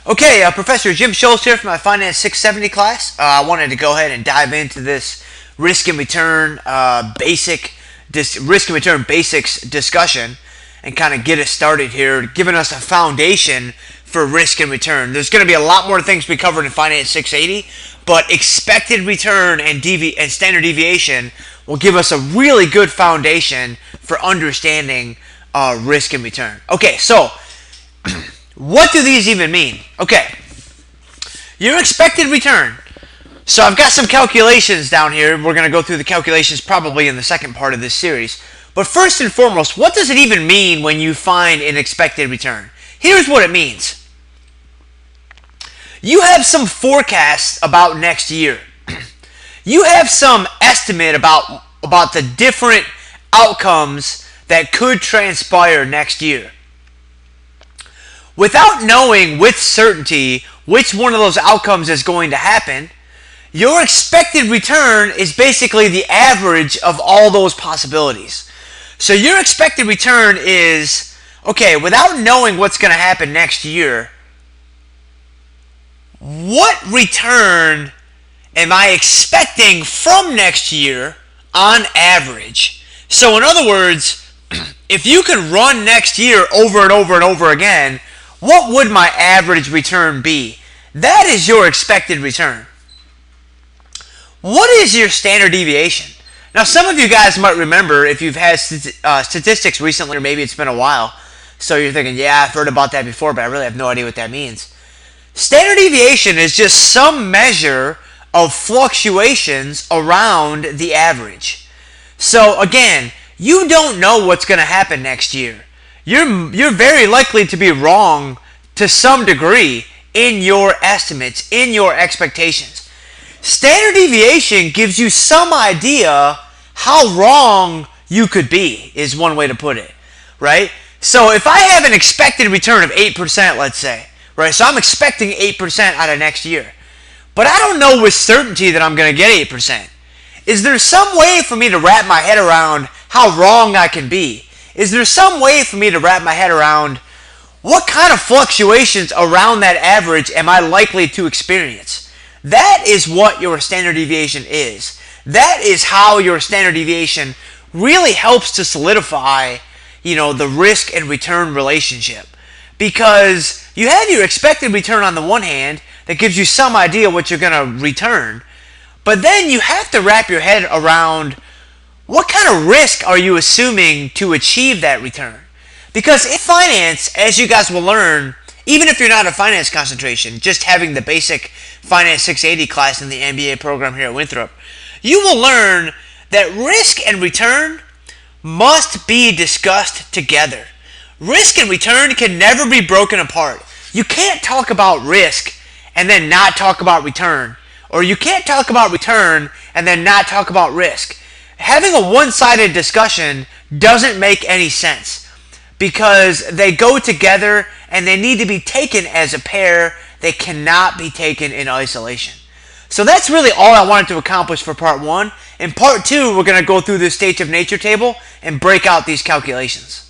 Okay, Professor Jim Schultz here from my Finance 670 class. I wanted to go ahead and dive into this risk and return risk and return basics discussion and kind of get us started here, giving us a foundation for risk and return. There's going to be a lot more things we covered in Finance 680, but expected return and standard deviation will give us a really good foundation for understanding risk and return. Okay, so what do these even mean? Okay, your expected return. So I've got some calculations down here. We're going to go through the calculations probably in the second part of this series. But first and foremost, what does it even mean when you find an expected return? Here's what it means. You have some forecasts about next year. You have some estimate about the different outcomes that could transpire next year. Without knowing with certainty which one of those outcomes is going to happen, your expected return is basically the average of all those possibilities. So your expected return is, okay, without knowing what's going to happen next year, what return am I expecting from next year on average? So in other words, if you can run next year over and over and over again, what would my average return be? That is your expected return. What is your standard deviation? Now, some of you guys might remember if you've had statistics recently, or maybe it's been a while, so you're thinking, yeah, I've heard about that before, but I really have no idea what that means. Standard deviation is just some measure of fluctuations around the average. So again, you don't know what's going to happen next year. You're very likely to be wrong to some degree in your estimates, in your expectations. Standard deviation gives you some idea how wrong you could be, is one way to put it, right? So if I have an expected return of 8%, let's say, right? So I'm expecting 8% out of next year. But I don't know with certainty that I'm going to get 8%. Is there some way for me to wrap my head around how wrong I can be? Is there some way for me to wrap my head around what kind of fluctuations around that average am I likely to experience? That is what your standard deviation is. That is how your standard deviation really helps to solidify, the risk and return relationship. Because you have your expected return on the one hand that gives you some idea what you're going to return. But then you have to wrap your head around what kind of risk are you assuming to achieve that return? Because in finance, as you guys will learn, even if you're not a finance concentration, just having the basic Finance 680 class in the MBA program here at Winthrop, you will learn that risk and return must be discussed together. Risk and return can never be broken apart. You can't talk about risk and then not talk about return. Or you can't talk about return and then not talk about risk. Having a one-sided discussion doesn't make any sense because they go together and they need to be taken as a pair. They cannot be taken in isolation. So that's really all I wanted to accomplish for part one. In part two, we're going to go through this state of nature table and break out these calculations.